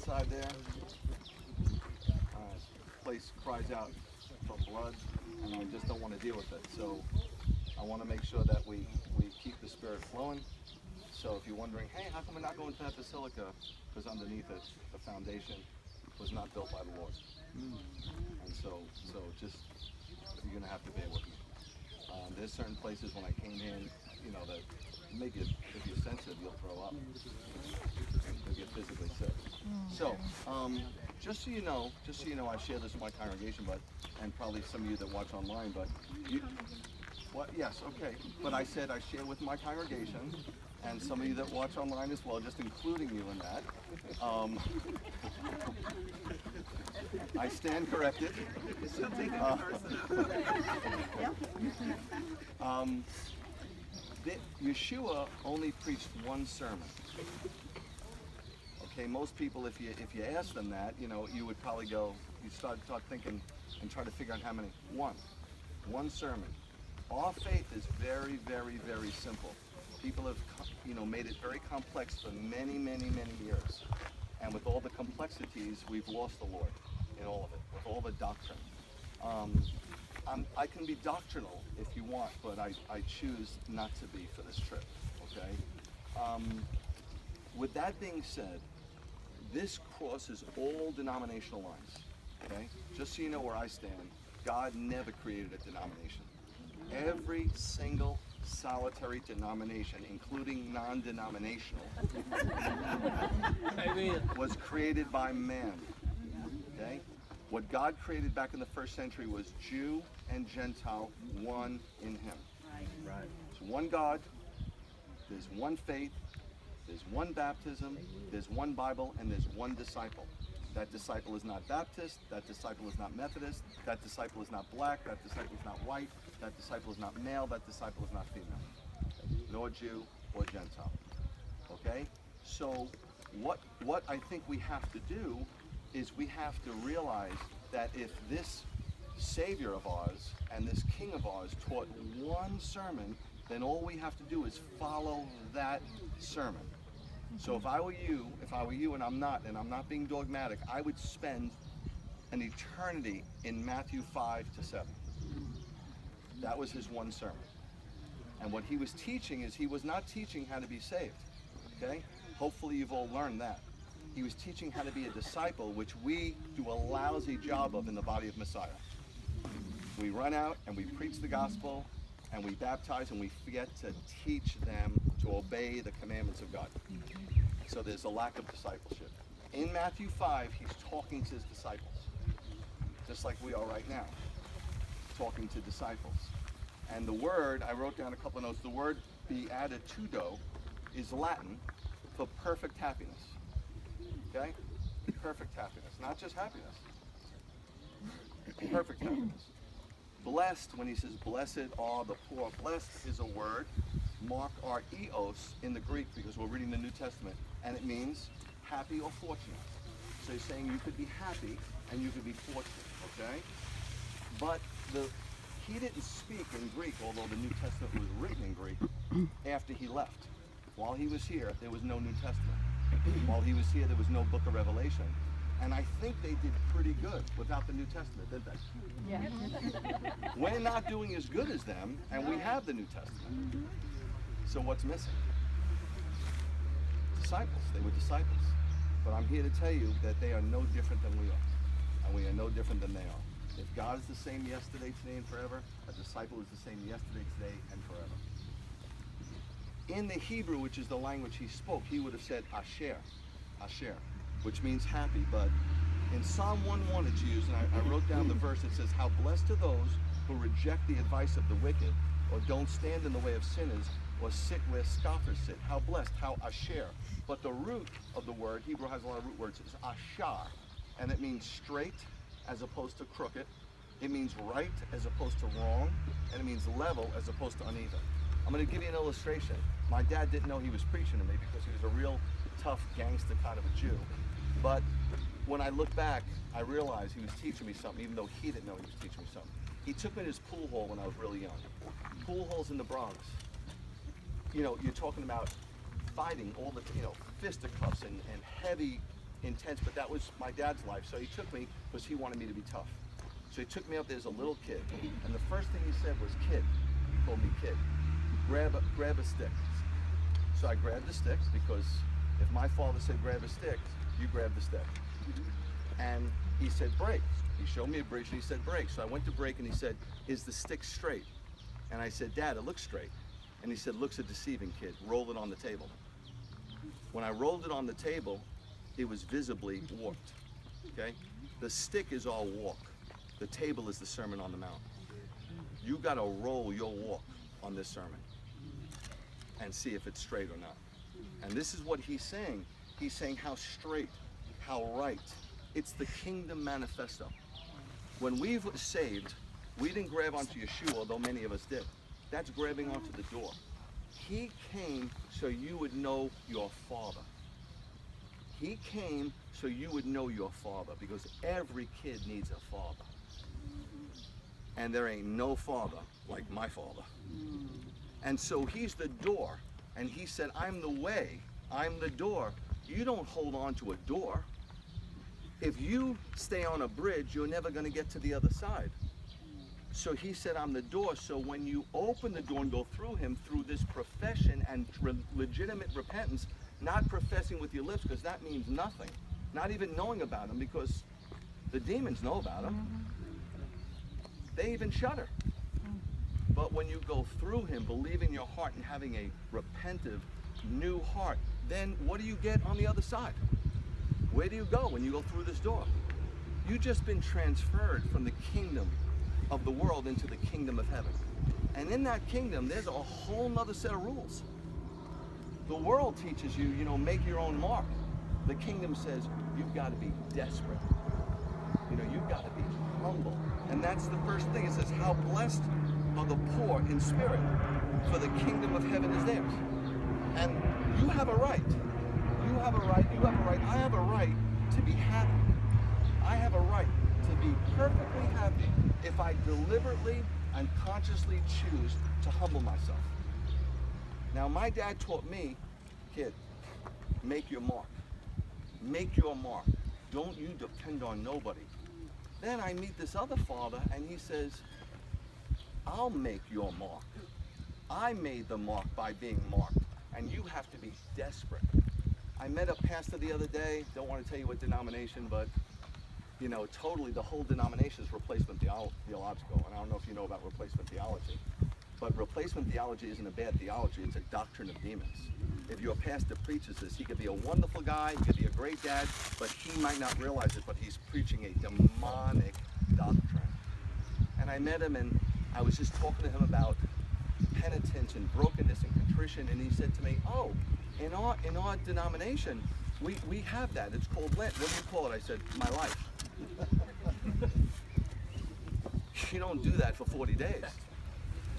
inside there, place cries out for blood, and I just don't want to deal with it. So I want to make sure that we keep the spirit flowing. So if you're wondering, hey, how come we're not going to that basilica? Because underneath it, the foundation was not built by the Lord. And so just, you're going to have to bear with me. There's certain places when I came in, you know, that make it, if you're sensitive, you'll throw up. You'll get physically sick. So, just so you know, I share this with my congregation, and probably some of you that watch online, but you, what? Yes, okay. But I said I share with my congregation, and some of you that watch online as well, just including you in that. I stand corrected. Yeshua only preached one sermon. Okay, most people, if you ask them that, you know, you would probably go, you start thinking and try to figure out how many. One sermon. Our faith is very, very, very simple. People have, you know, made it very complex for many, many, many years. And with all the complexities, we've lost the Lord in all of it, with all the doctrine. I can be doctrinal if you want, but I choose not to be for this trip, okay? With that being said, this crosses all denominational lines, okay? Just so you know where I stand, God never created a denomination. Every single solitary denomination, including non-denominational, was created by man, okay? What God created back in the first century was Jew and Gentile, one in him. Right. There's one God, there's one faith, there's one baptism, there's one Bible, and there's one disciple. That disciple is not Baptist, that disciple is not Methodist, that disciple is not black, that disciple is not white, that disciple is not male, that disciple is not female, nor Jew or Gentile. Okay? So what I think we have to do is we have to realize that if this Savior of ours and this King of ours taught one sermon, then all we have to do is follow that sermon. So if I were you, and I'm not being dogmatic, I would spend an eternity in Matthew 5 to 7. That was his one sermon. And what he was teaching is he was not teaching how to be saved. Okay? Hopefully you've all learned that. He was teaching how to be a disciple, which we do a lousy job of in the body of Messiah. We run out and we preach the gospel and we baptize and we forget to teach them to obey the commandments of God. So there's a lack of discipleship. In Matthew 5, he's talking to his disciples, just like we are right now, talking to disciples. And the word, I wrote down a couple of notes, the word beatitudo is Latin for perfect happiness. Okay? Perfect happiness. Not just happiness. Perfect happiness. Blessed, when he says blessed are the poor, blessed is a word, mark eos in the Greek, because we're reading the New Testament, and it means happy or fortunate. So he's saying you could be happy and you could be fortunate, okay? But he didn't speak in Greek, although the New Testament was written in Greek, after he left. While he was here, there was no New Testament. While he was here, there was no book of Revelation. And I think they did pretty good without the New Testament, didn't they? Yeah. We're not doing as good as them, and we have the New Testament. So what's missing? Disciples. They were disciples. But I'm here to tell you that they are no different than we are. And we are no different than they are. If God is the same yesterday, today, and forever, a disciple is the same yesterday, today, and forever. In the Hebrew, which is the language he spoke, he would have said asher, asher, which means happy. But in Psalm 1:1 it's used, and I wrote down the verse. It says, how blessed are those who reject the advice of the wicked, or don't stand in the way of sinners, or sit where scoffers sit. How blessed, how asher. But the root of the word, Hebrew has a lot of root words, is ashar, and it means straight as opposed to crooked. It means right as opposed to wrong, and it means level as opposed to uneven. I'm going to give you an illustration. My dad didn't know he was preaching to me because he was a real tough gangster kind of a Jew. But when I look back, I realized he was teaching me something, even though he didn't know he was teaching me something. He took me to his pool hall when I was really young. Pool halls in the Bronx. You know, you're talking about fighting, all the, fisticuffs and heavy intense, but that was my dad's life. So he took me because he wanted me to be tough. So he took me up there as a little kid, and the first thing he said was, "Kid," he called me kid, grab a stick. So I grabbed the stick, because if my father said grab a stick, you grab the stick. And he said break. He showed me a bridge and he said break. So I went to break and he said, "Is the stick straight?" And I said, "Dad, it looks straight." And he said, "Looks a deceiving, kid. Roll it on the table." When I rolled it on the table, it was visibly warped. Okay? The stick is all walk. The table is the Sermon on the Mount. You got to roll your walk on this sermon and see if it's straight or not. And this is what he's saying. He's saying how straight, how right. It's the kingdom manifesto. When we were saved, we didn't grab onto Yeshua, although many of us did. That's grabbing onto the door. He came so you would know your Father. He came so you would know your Father, because every kid needs a father. And there ain't no father like my Father. And so he's the door. And he said, "I'm the way, I'm the door." You don't hold on to a door. If you stay on a bridge, you're never going to get to the other side. So he said, "I'm the door." So when you open the door and go through him, through this profession and legitimate repentance, not professing with your lips, because that means nothing. Not even knowing about him, because the demons know about him. They even shudder. But when you go through him, believing in your heart and having a repentive, new heart, then what do you get on the other side? Where do you go when you go through this door? You've just been transferred from the kingdom of the world into the kingdom of heaven. And in that kingdom, there's a whole nother set of rules. The world teaches you, make your own mark. The kingdom says you've got to be desperate. You've got to be humble. And that's the first thing. It says, "How blessed are the poor in spirit, for the kingdom of heaven is theirs." And you have a right. You have a right. You have a right. I have a right to be happy. I have a right to be perfectly happy if I deliberately and consciously choose to humble myself. Now, my dad taught me, "Kid, make your mark. Make your mark. Don't you depend on nobody." Then I meet this other father and he says, "I'll make your mark. I made the mark by being marked, and you have to be desperate." I met a pastor the other day, don't want to tell you what denomination, but totally the whole denomination is replacement theological. And I don't know if you know about replacement theology, but replacement theology isn't a bad theology, it's a doctrine of demons. If your pastor preaches this, he could be a wonderful guy, he could be a great dad, but he might not realize it, but he's preaching a demonic doctrine. And I met him and I was just talking to him about penitence and brokenness and contrition, and he said to me, "Oh, in our denomination, we have that. It's called Lent. What do you call it?" I said, "My life." You don't do that for 40 days.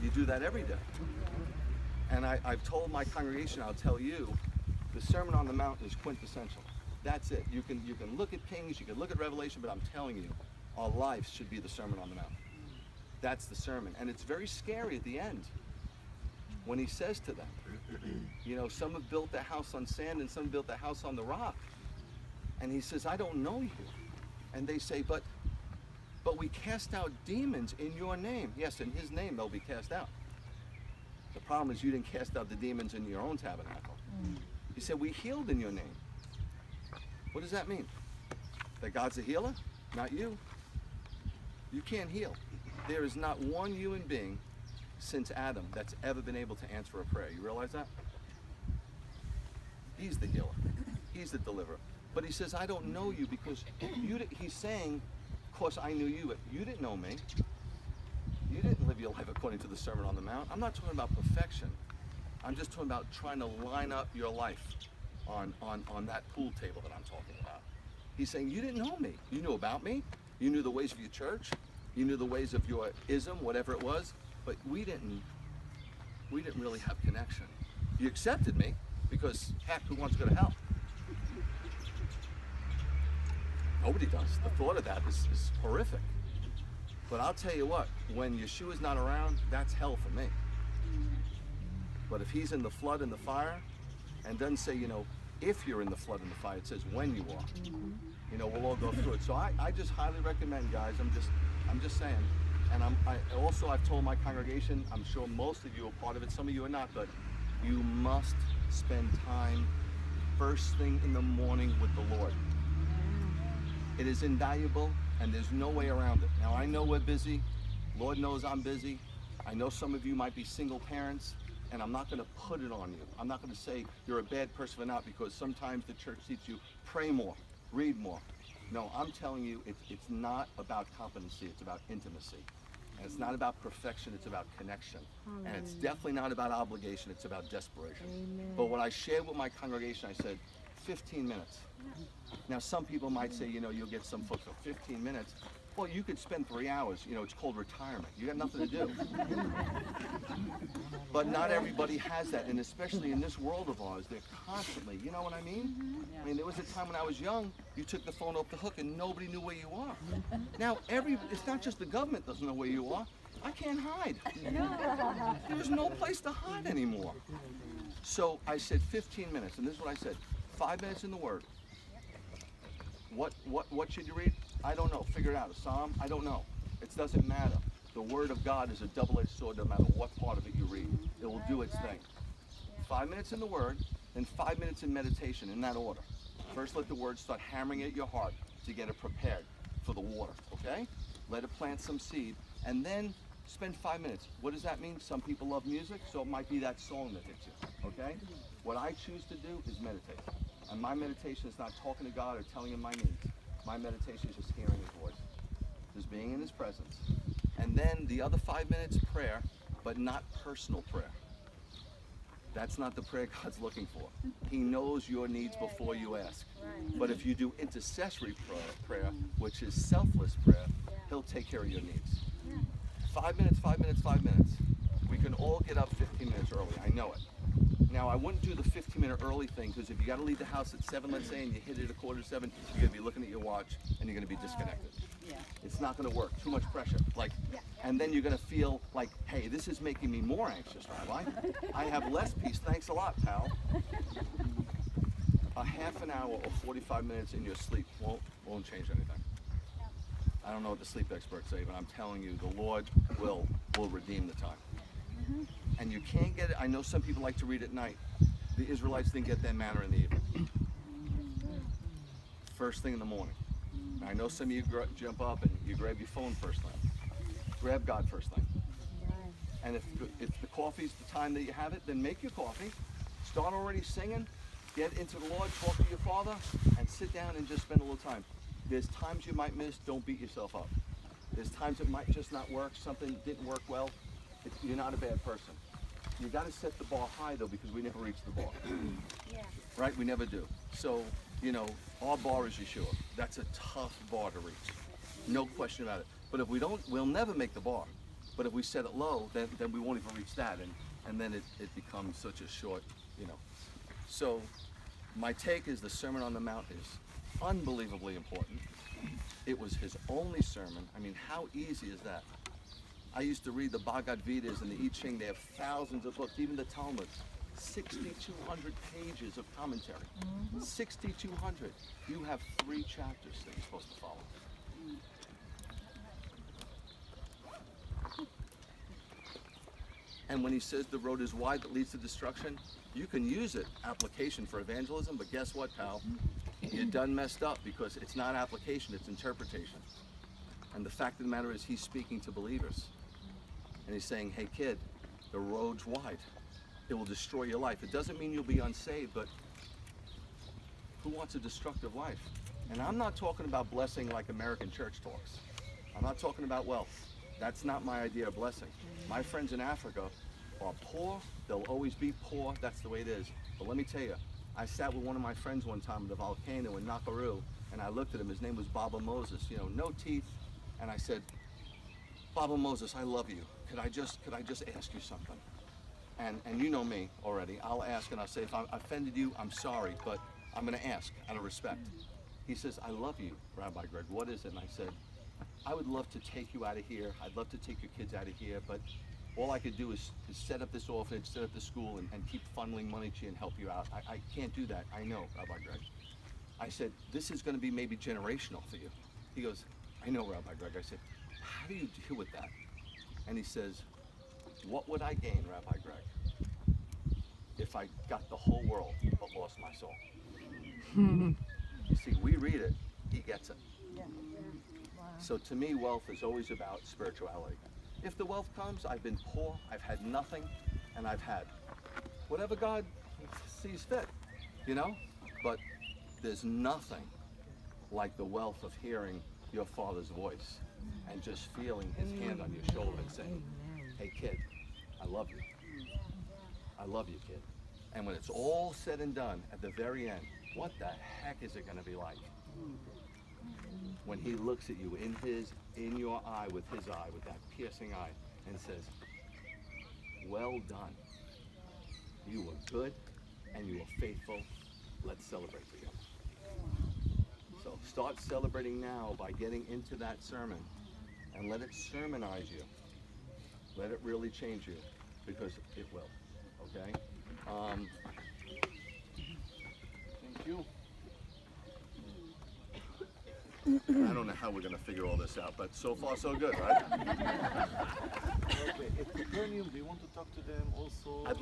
You do that every day. And I've told my congregation, I'll tell you, the Sermon on the Mount is quintessential. That's it. You can look at Kings, you can look at Revelation, but I'm telling you, our lives should be the Sermon on the Mount. That's the sermon. And it's very scary at the end when he says to them, some have built their house on sand and some built their house on the rock. And he says, "I don't know you." And they say, but we cast out demons in your name. Yes, in his name they'll be cast out. The problem is you didn't cast out the demons in your own tabernacle. He said, "We healed in your name." What does that mean? That God's a healer? Not you. You can't heal. There is not one human being since Adam that's ever been able to answer a prayer. You realize that? He's the healer. He's the deliverer. But he says, "I don't know you because he's saying, of course I knew you, but you didn't know me. You didn't live your life according to the Sermon on the Mount." I'm not talking about perfection. I'm just talking about trying to line up your life on that pool table that I'm talking about. He's saying, "You didn't know me. You knew about me. You knew the ways of your church. You knew the ways of your ism, whatever it was. But we didn't really have connection. You accepted me because, heck, who wants to go to hell? Nobody does. The thought of that is horrific. But I'll tell you what, when Yeshua's not around, that's hell for me. But if he's in the flood and the fire and doesn't say, if you're in the flood and the fire. It says when you are. You know, we'll all go through it. So I just highly recommend, guys. I'm just saying. And I've told my congregation, I'm sure most of you are part of it, some of you are not, but you must spend time first thing in the morning with the Lord. It is invaluable, and there's no way around it. Now, I know we're busy. Lord knows I'm busy. I know some of you might be single parents, and I'm not going to put it on you. I'm not going to say you're a bad person for not, because sometimes the church teaches you, pray more, read more. No, I'm telling you, it's not about competency, it's about intimacy. And it's not about perfection, it's about connection. And it's definitely not about obligation, it's about desperation. Amen. But what I shared with my congregation, I said, 15 minutes. Now, some people might say, you know, you'll get some folks for 15 minutes. Well, you could spend 3 hours. You know, it's called retirement. You got nothing to do. But not everybody has that, and especially in this world of ours, they're constantly, you know what I mean? I mean, there was a time when I was young, you took the phone off the hook and nobody knew where you are. Now, it's not just the government doesn't know where you are. I can't hide. There's no place to hide anymore. So I said 15 minutes, and this is what I said. 5 minutes in the Word. What should you read? I don't know. Figure it out. A psalm? I don't know. It doesn't matter. The Word of God is a double-edged sword no matter what part of it you read. It will do its thing. 5 minutes in the Word, then 5 minutes in meditation, in that order. First, let the Word start hammering at your heart to get it prepared for the water, okay? Let it plant some seed, and then spend 5 minutes. What does that mean? Some people love music, so it might be that song that hits you, okay? What I choose to do is meditate. And my meditation is not talking to God or telling him my needs. My meditation is just hearing his voice, just being in his presence. And then the other 5 minutes, prayer, but not personal prayer. That's not the prayer God's looking for. He knows your needs before you ask. But if you do intercessory prayer, which is selfless prayer, he'll take care of your needs. 5 minutes, 5 minutes, 5 minutes. We can all get up 15 minutes early. I know it. Now, I wouldn't do the 15-minute early thing, because if you got to leave the house at 7, let's say, and you hit it at 6:45, you're going to be looking at your watch and you're going to be disconnected. It's not going to work. Too much pressure. And then you're going to feel like, hey, this is making me more anxious, Rabbi. I have less peace. Thanks a lot, pal. A half an hour or 45 minutes in your sleep won't change anything. I don't know what the sleep experts say, but I'm telling you, the Lord will redeem the time. And you can't get it. I know some people like to read at night. The Israelites didn't get their manna in the evening. First thing in the morning. Now, I know some of you jump up and you grab your phone first thing. Grab God first thing. And if the coffee's the time that you have it, then make your coffee. Start already singing. Get into the Lord, talk to your Father, and sit down and just spend a little time. There's times you might miss. Don't beat yourself up. There's times it might just not work. Something didn't work well. You're not a bad person. You got to set the bar high, though, because we never reach the bar. Right? We never do. So, you know, our bar is Yeshua. That's a tough bar to reach. No question about it. But if we don't, we'll never make the bar. But if we set it low, then we won't even reach that. And then it becomes such a short, you know. So my take is the Sermon on the Mount is unbelievably important. It was his only sermon. I mean, how easy is that? I used to read the Bhagavad Gita's and the I Ching. They have thousands of books, even the Talmud. 6,200 pages of commentary. 6,200. You have 3 chapters that you're supposed to follow. And when he says the road is wide that leads to destruction, you can use it, application for evangelism, but guess what, pal? You're done messed up, because it's not application, it's interpretation. And the fact of the matter is, he's speaking to believers. And he's saying, hey kid, the road's wide. It will destroy your life. It doesn't mean you'll be unsaved, but who wants a destructive life? And I'm not talking about blessing like American church talks. I'm not talking about wealth. That's not my idea of blessing. My friends in Africa are poor. They'll always be poor. That's the way it is. But let me tell you, I sat with one of my friends one time at the volcano in Nakuru, and I looked at him. His name was Baba Moses. You know, no teeth. And I said, Baba Moses, I love you. Could I just ask you something? And you know me already. I'll ask and I'll say, if I offended you, I'm sorry, but I'm going to ask out of respect. He says, I love you, Rabbi Greg. What is it? And I said, I would love to take you out of here. I'd love to take your kids out of here, but all I could do is set up this orphanage, set up this school, and keep funneling money to you and help you out. I can't do that. I know, Rabbi Greg. I said, this is going to be maybe generational for you. He goes, I know, Rabbi Greg. I said, how do you deal with that? And he says, what would I gain, Rabbi Greg, if I got the whole world but lost my soul? You see, we read it, he gets it. So to me, wealth is always about spirituality. If the wealth comes, I've been poor, I've had nothing, and I've had whatever God sees fit, you know? But there's nothing like the wealth of hearing your Father's voice and just feeling his hand on your shoulder and saying, hey kid, I love you. I love you, kid. And when it's all said and done, at the very end, what the heck is it going to be like? When he looks at you in your eye, with that piercing eye, and says, well done. You were good and you were faithful. Let's celebrate together. So start celebrating now by getting into that sermon and let it sermonize you. Let it really change you, because it will, okay? Thank you. I don't know how we're going to figure all this out, but so far so good, right? Okay, at Capernaum, do you want to talk to them also? I'd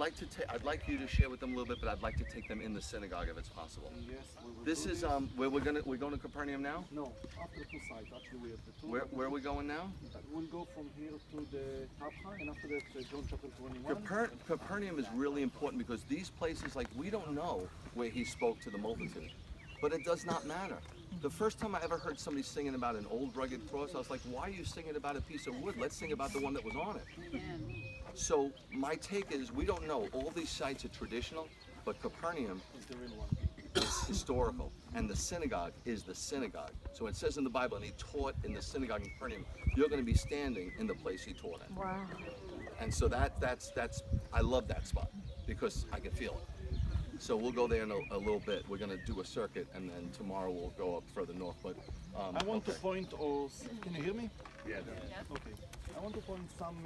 like you to share with them a little bit, but I'd like to take them in the synagogue if it's possible. Yes, we will This do is this. where we're going to Capernaum now. No, after two sides. Actually, we have the two. Where are we going now? We'll go from here to the Tabcha, and after that, John chapter 21. Capernaum is really important because these places, like, we don't know where he spoke to the multitude, but it does not matter. The first time I ever heard somebody singing about an old rugged cross, I was like, why are you singing about a piece of wood? Let's sing about the one that was on it. So my take is, we don't know. All these sites are traditional, but Capernaum Is the real one. is historical, and the synagogue is the synagogue. So it says in the Bible, and he taught in the synagogue in Capernaum. You're going to be standing in the place he taught in. Wow. And so that's I love that spot because I can feel it. So we'll go there in a little bit. We're going to do a circuit, and then tomorrow we'll go up further north. But I want to point, can you hear me? Yeah. Okay. I want to point some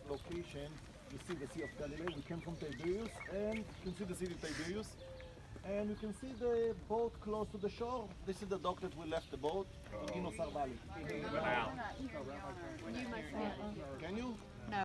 location. You see the Sea of Galilee. We came from Tiberias, and you can see the city of Tiberias. And you can see the boat close to the shore. This is the dock that we left the boat in Ginosar Valley. Can you?